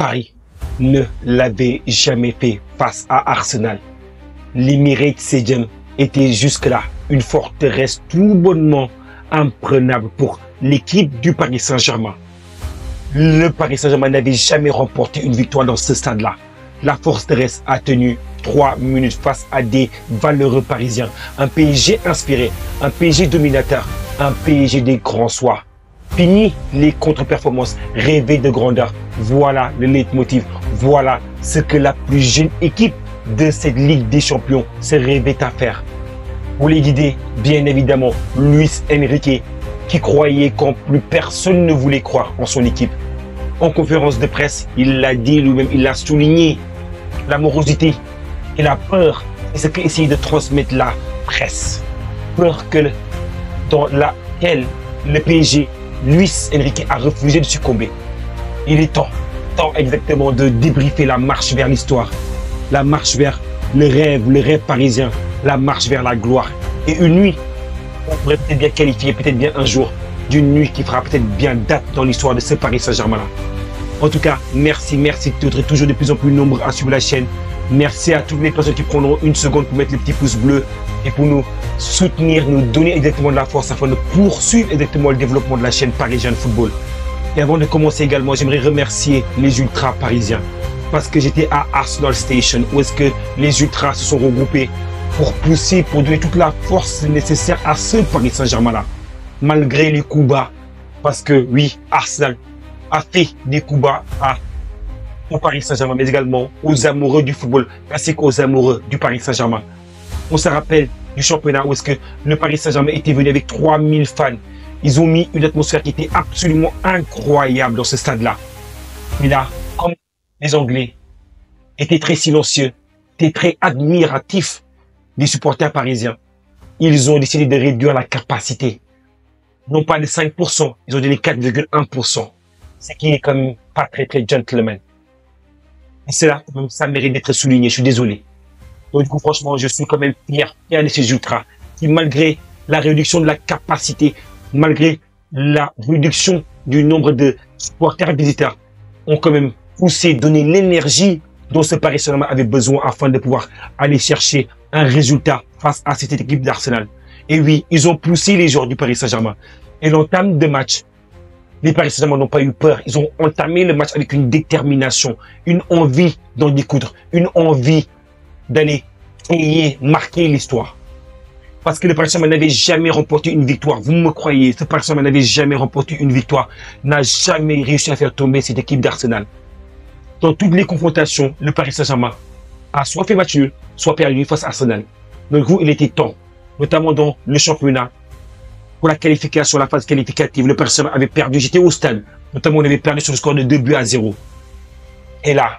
Paris ne l'avait jamais fait face à Arsenal. L'Emirates Stadium était jusque-là une forteresse tout bonnement imprenable pour l'équipe du Paris Saint-Germain. Le Paris Saint-Germain n'avait jamais remporté une victoire dans ce stade-là. La forteresse a tenu 3 minutes face à des valeureux Parisiens. Un PSG inspiré, un PSG dominateur, un PSG des grands soirs. Fini les contre-performances, rêver de grandeur. Voilà le leitmotiv. Voilà ce que la plus jeune équipe de cette Ligue des Champions se rêvait à faire. Pour les guider, bien évidemment, Luis Enrique, qui croyait qu'en plus personne ne voulait croire en son équipe. En conférence de presse, il l'a dit lui-même, il l'a souligné. La morosité et la peur, c'est ce qu'essaye de transmettre la presse. Peur dans laquelle le PSG, Luis Enrique, a refusé de succomber. Il est temps exactement de débriefer la marche vers l'histoire, la marche vers le rêve parisien, la marche vers la gloire. Et une nuit, on pourrait peut-être bien qualifier, peut-être bien un jour, d'une nuit qui fera peut-être bien date dans l'histoire de ce Paris Saint-Germain-là. En tout cas, merci d'être toujours de plus en plus nombreux à suivre la chaîne. Merci à toutes les personnes qui prendront une seconde pour mettre le petit pouce bleu et pour nous soutenir, nous donner exactement de la force afin de poursuivre exactement le développement de la chaîne Parisienne Football. Et avant de commencer également, j'aimerais remercier les ultras parisiens parce que j'étais à Arsenal Station où est-ce que les ultras se sont regroupés pour pousser, pour donner toute la force nécessaire à ce Paris Saint-Germain-là. Malgré les coups bas, parce que oui, Arsenal a fait des coups bas au Paris Saint-Germain, mais également aux amoureux du football, ainsi qu'aux amoureux du Paris Saint-Germain. On se rappelle du championnat où est-ce que le Paris Saint-Germain était venu avec 3000 fans. Ils ont mis une atmosphère qui était absolument incroyable dans ce stade-là. Mais là, comme les Anglais étaient très silencieux, étaient très admiratifs des supporters parisiens, ils ont décidé de réduire la capacité. Non pas de 5%, ils ont donné 4,1%. Ce qui est quand même pas très gentleman. Et cela, ça mérite d'être souligné, je suis désolé. Donc du coup, franchement, je suis quand même fier de ces ultras qui, malgré la réduction de la capacité, malgré la réduction du nombre de supporters visiteurs, ont quand même poussé, donné l'énergie dont ce Paris Saint-Germain avait besoin afin de pouvoir aller chercher un résultat face à cette équipe d'Arsenal. Et oui, ils ont poussé les joueurs du Paris Saint-Germain. Et l'entame de match, les Paris Saint-Germain n'ont pas eu peur. Ils ont entamé le match avec une détermination, une envie d'en découdre, une envie d'aller créer, marquer l'histoire. Parce que le Paris Saint-Germain n'avait jamais remporté une victoire. Vous me croyez, ce Paris Saint-Germain n'avait jamais remporté une victoire, n'a jamais réussi à faire tomber cette équipe d'Arsenal. Dans toutes les confrontations, le Paris Saint-Germain a soit fait match nul, soit perdu face à Arsenal. Donc il était temps, notamment dans le championnat, pour la qualification, la phase qualificative, le Paris Saint-Germain avait perdu, j'étais au stade, notamment on avait perdu sur le score de 2-0. Et là,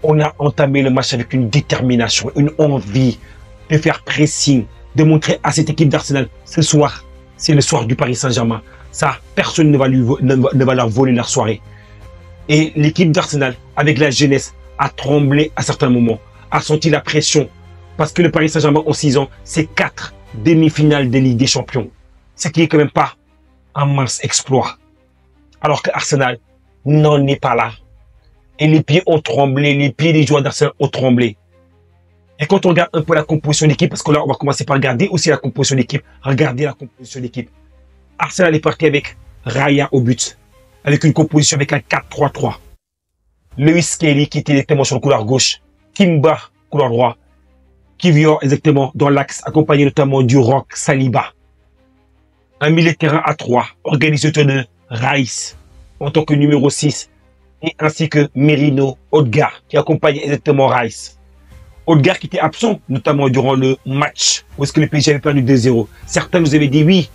on a entamé le match avec une détermination, une envie de faire pressing, de montrer à cette équipe d'Arsenal, ce soir, c'est le soir du Paris Saint-Germain. Ça, personne ne va leur voler leur soirée. Et l'équipe d'Arsenal, avec la jeunesse, a tremblé à certains moments, a senti la pression. Parce que le Paris Saint-Germain, en 6 ans, c'est 4 demi-finales de Ligue des Champions. Ce qui est quand même pas un mince exploit. Alors que Arsenal n'en est pas là. Et les pieds ont tremblé, les pieds des joueurs d'Arsenal ont tremblé. Et quand on regarde un peu la composition d'équipe, parce que là, on va commencer par regarder aussi la composition d'équipe. Regardez la composition d'équipe. Arsenal est parti avec Raya au but. Avec une composition avec un 4-3-3. Lewis Kelly qui était directement sur le couloir gauche. Kimber, couloir droit. Kivior exactement dans l'axe, accompagné notamment du Rock Saliba. Un milieu de terrain à 3, organisé autour de Rice en tant que numéro 6, et ainsi que Merino Odegaard qui accompagne exactement Rice. Odegaard qui était absent, notamment durant le match où est-ce que le PSG avait perdu 2-0. Certains nous avaient dit oui,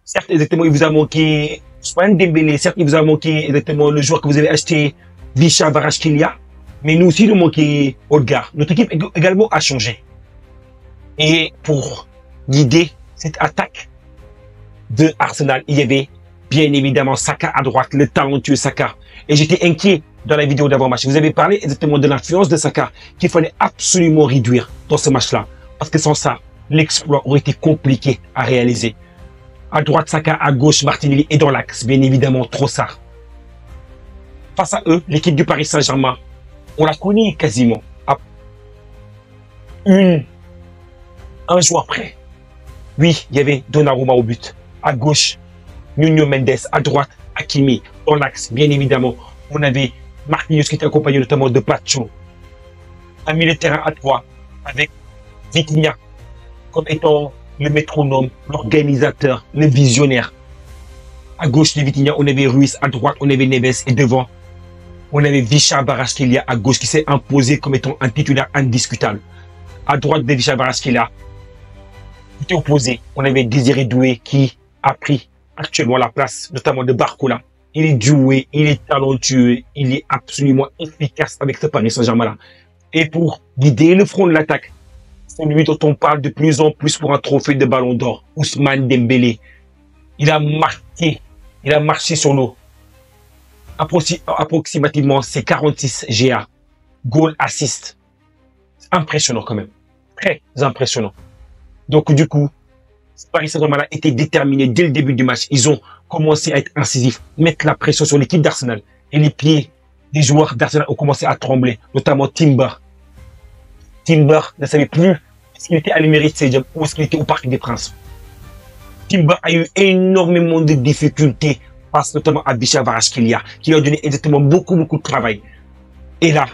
certes exactement il vous a manqué Ousmane Dembélé, certes il vous a manqué exactement le joueur que vous avez acheté, Visha Varashkilia. Mais nous aussi, nous manquons Odegaard. Notre équipe également a changé. Et pour guider cette attaque de Arsenal, il y avait bien évidemment Saka à droite, le talentueux Saka. Et j'étais inquiet dans la vidéo d'avant-match. Vous avez parlé exactement de l'influence de Saka qu'il fallait absolument réduire dans ce match-là. Parce que sans ça, l'exploit aurait été compliqué à réaliser. À droite, Saka, à gauche, Martinelli et dans l'axe, bien évidemment, Trossard. face à eux, l'équipe du Paris Saint-Germain, on la connaît quasiment. À un joueur près. Oui, il y avait Donnarumma au but. À gauche, Nuno Mendes. À droite, Hakimi. Dans l'axe, bien évidemment, on avait Marquinhos qui était accompagné notamment de Pacho. Un milieu de terrain à 3 avec Vitinha comme étant le métronome, l'organisateur, le visionnaire. À gauche de Vitinha, on avait Ruiz. À droite, on avait Neves. Et devant, on avait Visca Kvaratskhelia à gauche qui s'est imposé comme étant un titulaire indiscutable. À droite de Visca Kvaratskhelia, tout est opposé. On avait Désiré Doué qui a pris actuellement la place, notamment de Barcola. Il est doué, il est talentueux, il est absolument efficace avec ce Paris Saint-Germain-là. Et pour guider le front de l'attaque, c'est lui dont on parle de plus en plus pour un trophée de Ballon d'Or, Ousmane Dembélé. Il a marché sur l'eau. Approximativement, c'est 46 GA. Goal assist. Impressionnant quand même. Très impressionnant. Donc du coup, Paris Saint-Germain était déterminé dès le début du match. Ils ont commencé à être incisifs, mettre la pression sur l'équipe d'Arsenal. Et les pieds des joueurs d'Arsenal ont commencé à trembler, notamment Timber. Timber ne savait plus est-ce qu'il était à l'Emirates Stadium ou est-ce qu'il était au Parc des Princes. Timber a eu énormément de difficultés face notamment à Visca Kvaratskhelia, qui lui a donné exactement beaucoup de travail. Et là,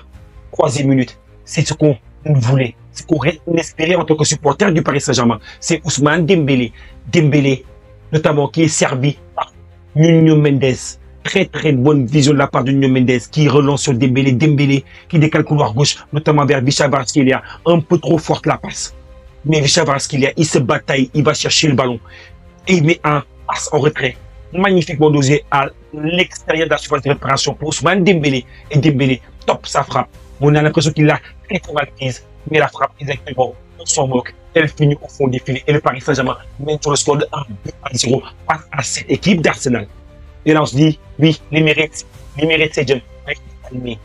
3e minute, c'est ce qu'on voulait, ce qu'on espérait en tant que supporter du Paris Saint-Germain. C'est Ousmane Dembélé. Dembélé, notamment, qui est servi par Nuno Mendes. Très bonne vision de la part de Nuno Mendes, qui relance sur Dembélé. Dembélé, qui décale le couloir gauche, notamment vers Visca Kvaratskhelia. Un peu trop forte la passe. Mais Visca Kvaratskhelia, il se bataille, il va chercher le ballon. Et il met un passe en retrait. Magnifiquement dosé à l'extérieur de la surface de réparation pour Ousmane Dembélé. Et Dembélé, top sa frappe. On a l'impression qu'il l'a très mal prise. Mais la frappe, exactement, on s'en moque. Elle finit au fond des filets. Et le Paris Saint-Germain mène sur le score de 1-0 face à cette équipe d'Arsenal. Et là, on se dit, oui, l'Emirates Stadium a été calmé.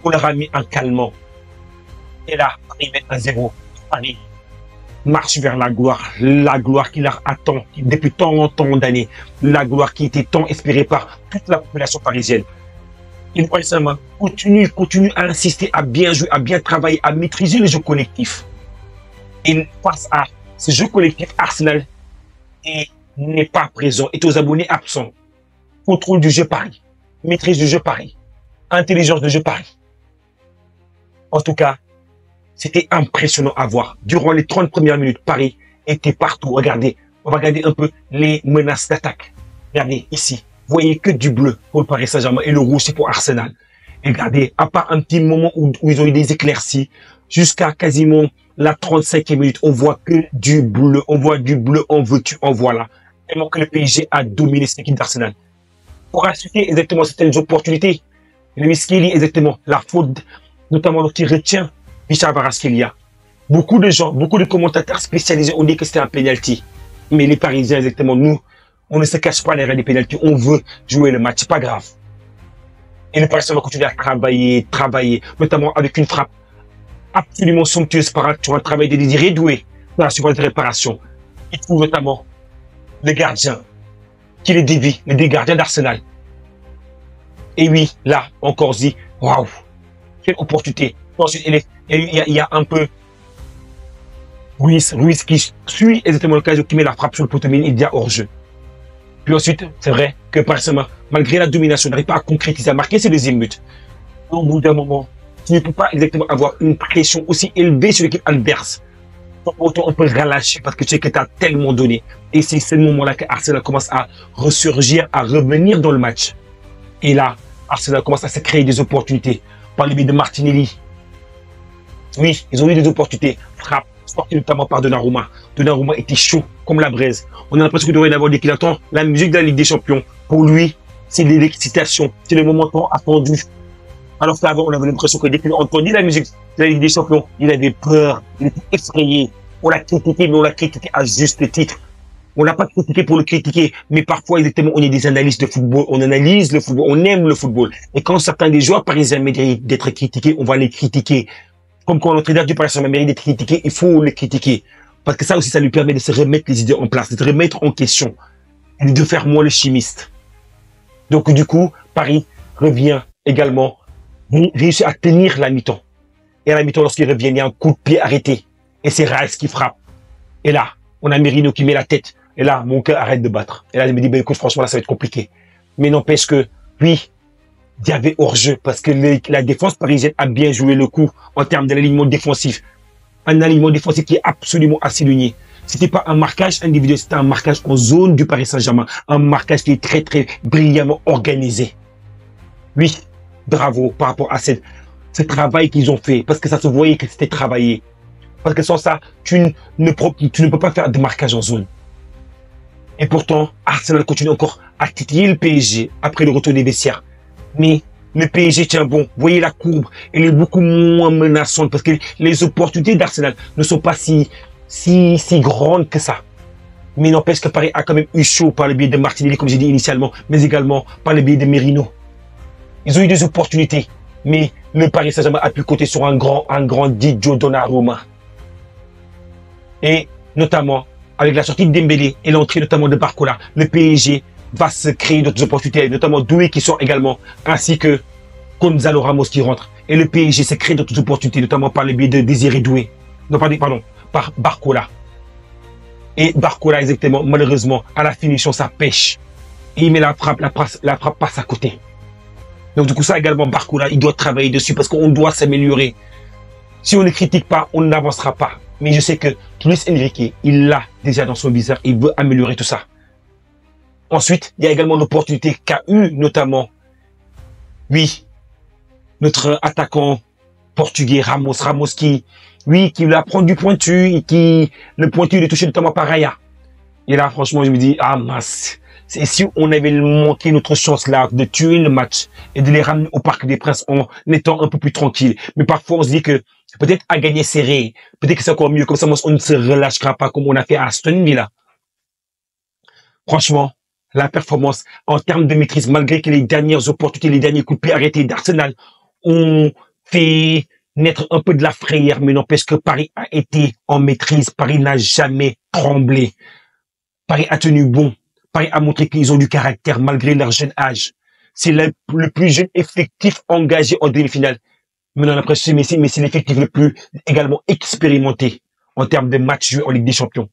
On leur a mis un calmant. Et là, Paris met 1-0. Paris marche vers la gloire qui leur attend depuis tant d'années, la gloire qui était tant espérée par toute la population parisienne. Et le Paris Saint-Germain continue à insister, à bien jouer, à bien travailler, à maîtriser le jeu collectif. Et face à ce jeu collectif, Arsenal n'est pas présent, est aux abonnés absents. Contrôle du jeu Paris, maîtrise du jeu Paris, intelligence du jeu Paris. En tout cas, c'était impressionnant à voir. Durant les 30 premières minutes, Paris était partout. Regardez, on va regarder un peu les menaces d'attaque. Regardez ici, vous voyez que du bleu pour le Paris Saint-Germain et le rouge c'est pour Arsenal. Et regardez, à part un petit moment où ils ont eu des éclaircies, jusqu'à quasiment la 35e minute, on voit que du bleu. On voit du bleu, en veux-tu, en voilà. Tellement que le PSG a dominé cette équipe d'Arsenal. Pour assurer exactement certaines opportunités, le Skili, exactement, la faute, notamment qui retient Visca Kvaratskhelia. Beaucoup de commentateurs spécialisés ont dit que c'était un penalty. Mais les Parisiens, exactement, nous, on ne se cache pas derrière les penalties. On veut jouer le match, c'est pas grave. Et le Paris Saint-Germain continue à travailler, notamment avec une frappe absolument somptueuse sur un travail de Désiré Doué dans la surface de réparation. Il trouve notamment le gardien, qui les dévie, les deux gardiens d'Arsenal. Et oui, là, encore dit, waouh, quelle opportunité. Ensuite, il y a un peu Ruiz qui suit exactement l'occasion, qui met la frappe sur le poteau, mais il y a hors-jeu. Puis ensuite, c'est vrai que Paris Saint-Germain, malgré la domination, n'arrive pas à concrétiser, à marquer ses deuxièmes buts. Au bout d'un moment, tu ne peux pas exactement avoir une pression aussi élevée sur l'équipe adverse. Autant on peut relâcher parce que tu sais que tu as tellement donné. Et c'est ce moment-là que Arsenal commence à ressurgir, à revenir dans le match. Et là, Arsenal commence à se créer des opportunités par le biais de Martinelli. Oui, ils ont eu des opportunités. Frappe, sortie notamment par Donnarumma. Donnarumma était chaud comme la braise. On a l'impression qu'il devrait avoir qu'il attend la musique de la Ligue des Champions. Pour lui, c'est l'excitation, c'est le moment tant attendu. Alors qu'avant, on avait l'impression que dès qu'il entendait la musique de la Ligue des Champions, il avait peur, il était effrayé. On l'a critiqué, mais on l'a critiqué à juste titre. On l'a pas critiqué pour le critiquer, mais parfois, exactement, on est des analystes de football, on analyse le football, on aime le football. Et quand certains des joueurs parisiens méritent d'être critiqués, on va les critiquer. Comme quand l'entraîneur du Paris Saint-Germain mérite d'être critiqué, il faut le critiquer. Parce que ça aussi, ça lui permet de se remettre les idées en place, de se remettre en question, et de faire moins le chimiste. Donc, du coup, Paris revient également réussi à tenir la mi-temps. Et à la mi-temps, lorsqu'il revient, il y a un coup de pied arrêté. Et c'est Rice qui frappe. Et là, on a Merino qui met la tête. Et là, mon cœur arrête de battre. Et là, je me dis, ben écoute, franchement, là, ça va être compliqué. Mais n'empêche que, oui, il y avait hors-jeu parce que la défense parisienne a bien joué le coup en termes de l'alignement défensif. Un alignement défensif qui est absolument assigné. C'était pas un marquage individuel, c'était un marquage en zone du Paris Saint-Germain. Un marquage qui est très, très brillamment organisé. Oui, bravo par rapport à ce travail qu'ils ont fait. Parce que ça se voyait que c'était travaillé. Parce que sans ça, tu ne peux pas faire de marquage en zone. Et pourtant, Arsenal continue encore à titiller le PSG après le retour des vestiaires. Mais le PSG tient bon. Vous voyez la courbe, elle est beaucoup moins menaçante parce que les opportunités d'Arsenal ne sont pas si grandes que ça. Mais n'empêche que Paris a quand même eu chaud par le biais de Martinelli, comme j'ai dit initialement, mais également par le biais de Merino. Ils ont eu des opportunités, mais le Paris Saint-Germain a pu compter sur un grand Didio Donnarumma. Et notamment, avec la sortie de Dembélé et l'entrée notamment de Barcola, le PSG va se créer d'autres opportunités, notamment Doué qui sort également, ainsi que Gonzalo Ramos qui rentre. Et le PSG se crée d'autres opportunités, notamment par le biais de Désiré Doué. Non, pardon, par Barcola. Et Barcola, exactement, malheureusement, à la finition, ça pêche. Et il met la frappe passe à côté. Donc du coup, ça également, Barcola, il doit travailler dessus parce qu'on doit s'améliorer. Si on ne critique pas, on n'avancera pas. Mais je sais que Luis Enrique, il l'a déjà dans son viseur, il veut améliorer tout ça. Ensuite, il y a également l'opportunité qu'a eu notamment, oui, notre attaquant portugais Ramos qui va prendre du pointu et le pointu il est touché notamment par Raya. Et là, franchement, je me dis, ah mince, c'est si on avait manqué notre chance là de tuer le match et de les ramener au Parc des Princes en étant un peu plus tranquille. Mais parfois, on se dit que peut-être à gagner serré, peut-être que c'est encore mieux. Comme ça, on ne se relâchera pas comme on a fait à Aston Villa. Franchement, la performance en termes de maîtrise, malgré que les dernières opportunités, les derniers coups de pied arrêtés d'Arsenal ont fait naître un peu de la frayeur, mais n'empêche que Paris a été en maîtrise. Paris n'a jamais tremblé. Paris a tenu bon. Paris a montré qu'ils ont du caractère malgré leur jeune âge. C'est le plus jeune effectif engagé en demi-finale. Mais on a l'impression que c'est l'effectif le plus également expérimenté en termes de matchs joués en Ligue des Champions.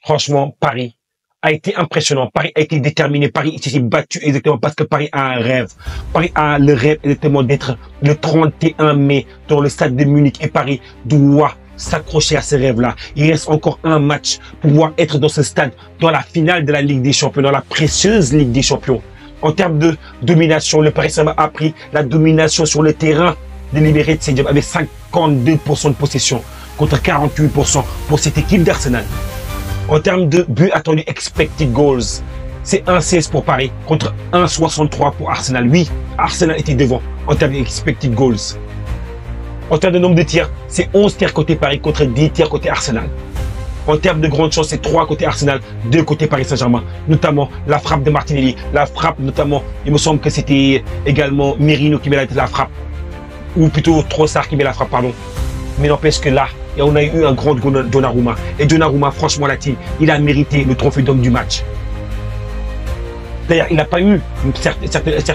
Franchement, Paris a été impressionnant. Paris a été déterminé. Paris s'est battu exactement parce que Paris a un rêve. Paris a le rêve exactement d'être le 31 mai dans le stade de Munich. Et Paris doit s'accrocher à ce rêve-là. Il reste encore un match pour pouvoir être dans ce stade, dans la finale de la Ligue des Champions, dans la précieuse Ligue des Champions. En termes de domination, le Paris Saint-Germain a pris la domination sur le terrain de l'Emirates Stadium avec 52% de possession contre 48% pour cette équipe d'Arsenal. En termes de buts attendus expected goals, c'est 1,16 pour Paris contre 1,63 pour Arsenal. Oui, Arsenal était devant en termes d'expected goals. En termes de nombre de tirs, c'est 11 tirs côté Paris contre 10 tirs côté Arsenal. En termes de grandes chances, c'est 3 côté Arsenal, 2 côté Paris Saint-Germain. Notamment la frappe de Martinelli, la frappe notamment, il me semble que c'était également Merino qui met la frappe. Ou plutôt Trossard qui met la frappe, pardon. Mais n'empêche que là, on a eu un grand Donnarumma. Et Donnarumma, franchement, la team, il a mérité le trophée d'homme du match. D'ailleurs, il n'a pas eu certes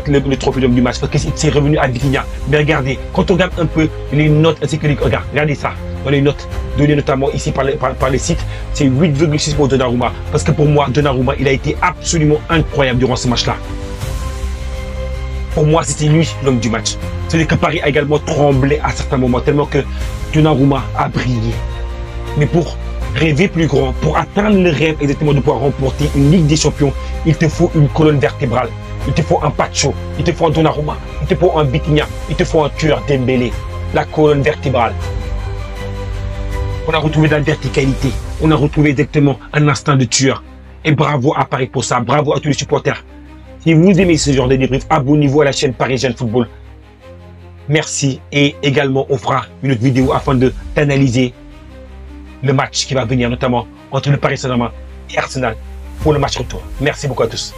le trophée d'homme du match parce que c'est revenu à Vitinha. Mais regardez, quand on regarde un peu les notes, ainsi que regardez ça, dans les notes données notamment ici par les sites, c'est 8,6 pour Donnarumma. Parce que pour moi, Donnarumma, il a été absolument incroyable durant ce match-là. Pour moi, c'était lui l'homme du match. C'est-à-dire que Paris a également tremblé à certains moments, tellement que Donnarumma a brillé. Mais pour rêver plus grand, pour atteindre le rêve exactement de pouvoir remporter une Ligue des Champions, il te faut une colonne vertébrale. Il te faut un Pacho, il te faut un Donnarumma, il te faut un Vitinha, il te faut un tueur Dembélé. La colonne vertébrale. On a retrouvé de la verticalité. On a retrouvé exactement un instinct de tueur. Et bravo à Paris pour ça. Bravo à tous les supporters. Si vous aimez ce genre de débrief, abonnez-vous à la chaîne Parisienne Football. Merci. Et également, on fera une autre vidéo afin d'analyser le match qui va venir, notamment entre le Paris Saint-Germain et Arsenal pour le match retour. Merci beaucoup à tous.